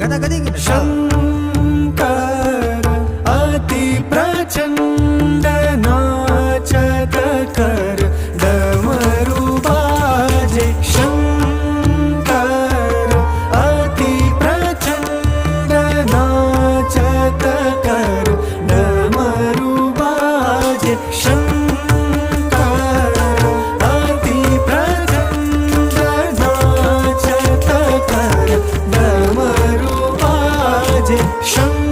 गदा गदी शंकर अति प्रचंड नाचत कर डमरू बाजे शंकर अति प्रचंड नाचत कर डमरू बाजे शंकर अति प्रचंड नाचत कर डमरू बाजे शंकर